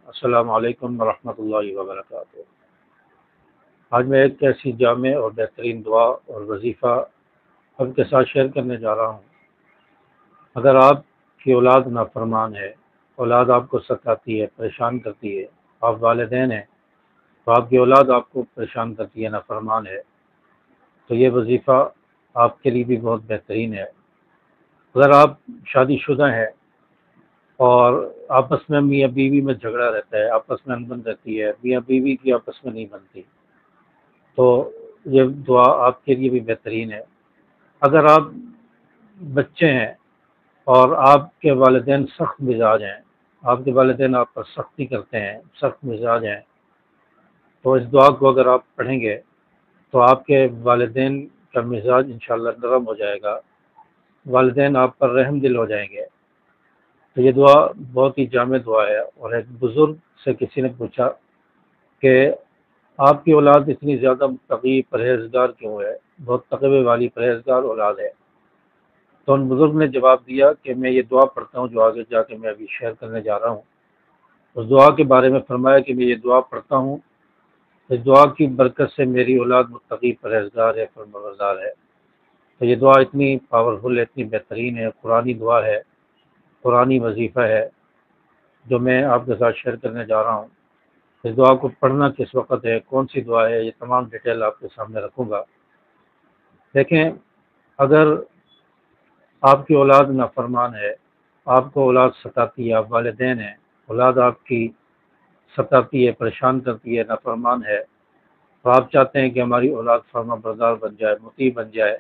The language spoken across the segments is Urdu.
السلام علیکم ورحمۃ اللہ وبرکاتہ۔ آج میں ایک ایسی جامع اور بہترین دعا اور وظیفہ آپ کے ساتھ شیئر کرنے جا رہا ہوں۔ اگر آپ کی اولاد نافرمان ہے، اولاد آپ کو ستاتی ہے، پریشان کرتی ہے، آپ والدین ہیں تو آپ کی اولاد آپ کو پریشان کرتی ہے، نافرمان ہے، تو یہ وظیفہ آپ کے لیے بھی بہت بہترین ہے۔ اگر آپ شادی شدہ ہیں اور آپس میں میاں بیوی میں جھگڑا رہتا ہے، آپس میں انبن رہتی ہے، میاں بیوی کی آپس میں نہیں بنتی، تو یہ دعا آپ کے لیے بھی بہترین ہے۔ اگر آپ بچے ہیں اور آپ کے والدین سخت مزاج ہیں، آپ کے والدین آپ پر سختی کرتے ہیں، سخت مزاج ہیں، تو اس دعا کو اگر آپ پڑھیں گے تو آپ کے والدین کا مزاج انشاءاللہ نرم ہو جائے گا، والدین آپ پر رحم دل ہو جائیں گے۔ تو یہ دعا بہت ہی جامع دعا ہے۔ اور ایک بزرگ سے کسی نے پوچھا کہ آپ کی اولاد اتنی زیادہ متقی پرہیزگار کیوں ہے، بہت تقوی والی پرہیزگار اولاد ہے؟ تو ان بزرگ نے جواب دیا کہ میں یہ دعا پڑھتا ہوں جو آگے جا کے میں ابھی شیئر کرنے جا رہا ہوں۔ اس دعا کے بارے میں فرمایا کہ میں یہ دعا پڑھتا ہوں، اس دعا کی برکت سے میری اولاد متقی پرہیزگار ہے، فرمانبردار ہے۔ تو یہ دعا اتنی پاورفل ہے، اتنی بہترین ہے، قرآنی دعا ہے، قرآنی وظیفہ ہے جو میں آپ کے ساتھ شیئر کرنے جا رہا ہوں۔ اس دعا کو پڑھنا کس وقت ہے، کون سی دعا ہے، یہ تمام ڈیٹیل آپ کے سامنے رکھوں گا۔ دیکھیں، اگر آپ کی اولاد نافرمان ہے، آپ کو اولاد ستاتی ہے، آپ والدین ہیں، اولاد آپ کی ستاتی ہے، پریشان کرتی ہے، نافرمان ہے، تو آپ چاہتے ہیں کہ ہماری اولاد فرما بردار بن جائے، مطیع بن جائے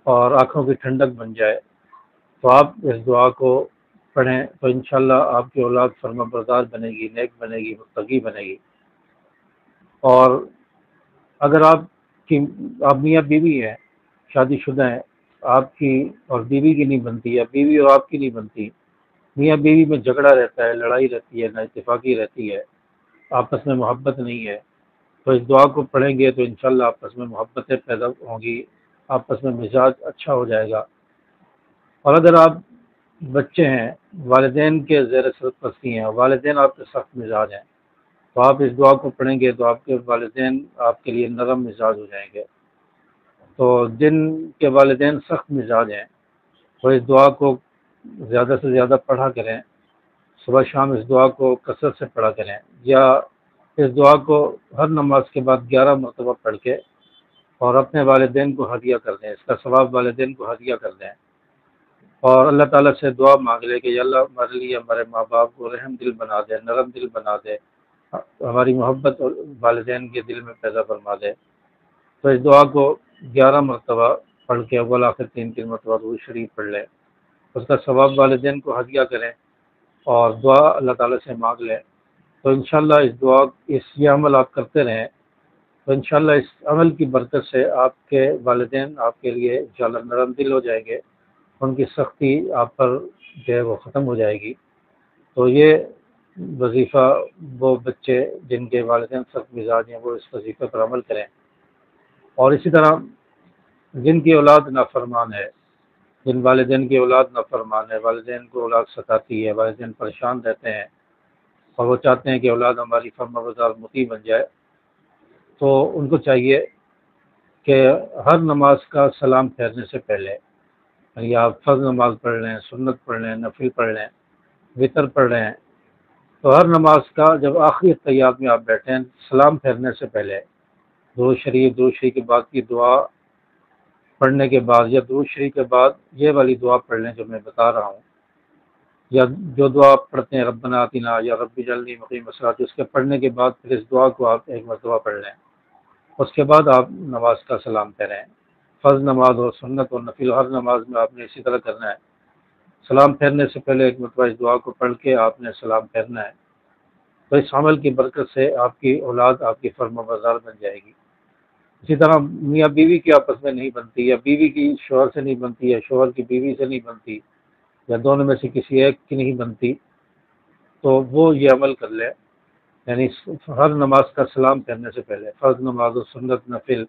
اور آنکھوں کی ٹھنڈک بن جائے، تو آپ اس دعا کو پڑھیں تو انشاءاللہ آپ کی اولاد فرما بردار بنے گی، نیک بنے گی، متقی بنے گی۔ اور اگر آپ میاں بیوی ہیں، شادی شدہ ہیں، آپ کی اور بیوی کی نہیں بنتی، یا بیوی اور آپ کی نہیں بنتی، میاں بیوی میں جھگڑا رہتا ہے، لڑائی رہتی ہے، نا اتفاقی رہتی ہے، آپس میں محبت نہیں ہے، تو اس دعا کو پڑھیں گے تو انشاءاللہ آپس میں محبتیں پیدا ہوں گی، آپس میں مزاج اچھا ہو جائے گا۔ اور اگر آپ بچے ہیں، والدین کے زیر سرپرستی ہیں، والدین آپ کے سخت مزاج ہیں، تو آپ اس دعا کو پڑھیں گے تو آپ کے والدین آپ کے لیے نرم مزاج ہو جائیں گے۔ تو جن کے والدین سخت مزاج ہیں وہ اس دعا کو زیادہ سے زیادہ پڑھا کریں، صبح شام اس دعا کو کثرت سے پڑھا کریں، یا اس دعا کو ہر نماز کے بعد 11 مرتبہ پڑھ کے اور اپنے والدین کو ہدیہ کر دیں، اس کا ثواب والدین کو ہدیہ کر دیں، اور اللہ تعالیٰ سے دعا مانگ لے کہ یا اللہ ہمارے لیے ہمارے ماں باپ کو رحم دل بنا دے، نرم دل بنا دے، ہماری محبت اور والدین کے دل میں پیدا فرما دے۔ تو اس دعا کو 11 مرتبہ پڑھ کے اول آخر 3 مرتبہ درود شریف پڑھ لیں، اس کا ثواب والدین کو ہدیہ کریں اور دعا اللہ تعالیٰ سے مانگ لیں، تو انشاءاللہ یہ عمل آپ کرتے رہیں تو انشاءاللہ اس عمل کی برکت سے آپ کے والدین آپ کے لیے انشاءاللہ نرم دل ہو جائیں گے، ان کی سختی آپ پر جو ہے وہ ختم ہو جائے گی۔ تو یہ وظیفہ وہ بچے جن کے والدین سخت مزاج ہیں وہ اس وظیفے پر عمل کریں۔ اور اسی طرح جن کی اولاد نافرمان ہے، جن والدین کی اولاد نافرمان ہے، والدین کو اولاد ستاتی ہے، والدین پریشان رہتے ہیں اور وہ چاہتے ہیں کہ اولاد ہماری فرما بردار مطیع بن جائے، تو ان کو چاہیے کہ ہر نماز کا سلام پھیرنے سے پہلے، یا آپ فرض نماز پڑھ رہے ہیں، سنت پڑھ رہے ہیں، نفل پڑھ رہے ہیں، وطر پڑھ رہے ہیں، تو ہر نماز کا جب آخری تحیات میں آپ بیٹھے ہیں، سلام پھیرنے سے پہلے درود شریف کے بعد کی دعا پڑھنے کے بعد، یا درود شریف کے بعد یہ والی دعا پڑھ لیں جو میں بتا رہا ہوں، یا جو دعا آپ پڑھتے ہیں ربنا آتنا یا رب اجعلنی مقیم الصلاۃ، اس کے پڑھنے کے بعد پھر اس دعا کو آپ ایک مرتبہ پڑھ لیں، اس کے بعد آپ نماز کا سلام پھیریں۔ فرض نماز ہو، سنت اور نفل، ہر نماز میں آپ نے اسی طرح کرنا ہے، سلام پھیرنے سے پہلے ایک مرتبہ اس دعا کو پڑھ کے آپ نے سلام پھیرنا ہے، تو اس عمل کی برکت سے آپ کی اولاد آپ کی فرما بردار بن جائے گی۔ اسی طرح میاں بیوی کی آپس میں نہیں بنتی، یا بیوی کی شوہر سے نہیں بنتی، یا شوہر کی بیوی سے نہیں بنتی، یا دونوں میں سے کسی ایک کی نہیں بنتی، تو وہ یہ عمل کر لے، یعنی ہر نماز کا سلام پھیرنے سے پہلے، فرض نماز و سنت نفل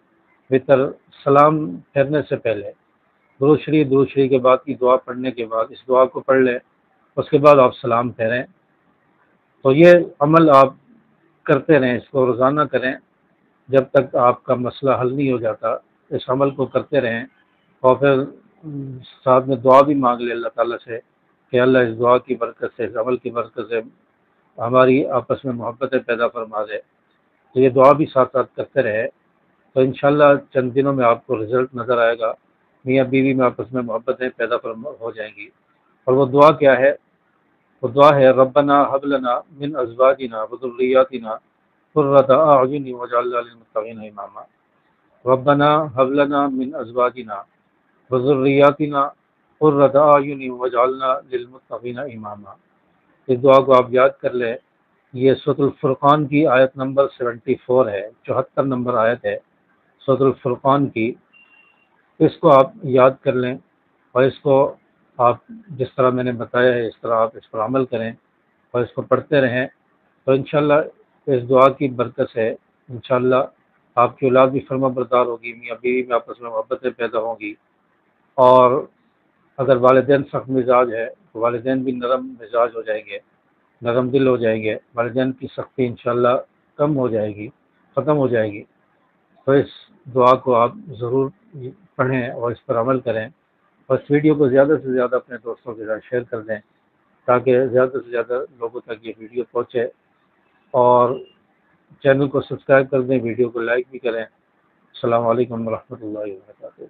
وطر، سلام پھیرنے سے پہلے درود شریف کے بعد کی دعا پڑھنے کے بعد اس دعا کو پڑھ لیں، اس کے بعد آپ سلام پھیریں، تو یہ عمل آپ کرتے رہیں، اس کو روزانہ کریں جب تک آپ کا مسئلہ حل نہیں ہو جاتا، اس عمل کو کرتے رہیں، اور پھر ساتھ میں دعا بھی مانگ لیں اللہ تعالیٰ سے کہ اللہ اس دعا کی برکت سے، اس عمل کی برکت سے ہماری آپس میں محبتیں پیدا فرما دے۔ تو یہ دعا بھی ساتھ ساتھ کرتے رہے تو انشاءاللہ چند دنوں میں آپ کو رزلٹ نظر آئے گا، میاں بیوی میں آپس میں محبتیں پیدا ہو جائیں گی۔ اور وہ دعا کیا ہے؟ وہ دعا ہے ربنا حب لنا من ازواجنا وذریاتنا قرۃ اعین واجعلنا للمتقین اماما۔ ربنا حب لنا من ازواجنا وذریاتنا قرۃ اعین واجعلنا للمتقین اماما۔ اس دعا کو آپ یاد کر لیں، یہ سورۃ الفرقان کی آیت نمبر 74 ہے، 74 نمبر آیت ہے سورۃ الفرقان کی۔ اس کو آپ یاد کر لیں اور اس کو آپ جس طرح میں نے بتایا ہے اس طرح آپ اس پر عمل کریں اور اس کو پڑھتے رہیں، تو انشاءاللہ اس دعا کی برکت سے انشاءاللہ آپ کی اولاد بھی فرما بردار ہوگی، میاں بیوی میں آپس میں محبتیں پیدا ہوں گی، اور اگر والدین سخت مزاج ہے تو والدین بھی نرم مزاج ہو جائیں گے، نرم دل ہو جائیں گے، والدین کی سختی انشاءاللہ کم ہو جائے گی، ختم ہو جائے گی۔ تو اس دعا کو آپ ضرور پڑھیں اور اس پر عمل کریں، اور اس ویڈیو کو زیادہ سے زیادہ اپنے دوستوں کے ساتھ شیئر کر دیں تاکہ زیادہ سے زیادہ لوگوں تک یہ ویڈیو پہنچے، اور چینل کو سبسکرائب کر دیں، ویڈیو کو لائک بھی کریں۔ السلام علیکم ورحمۃ اللہ وبرکاتہ۔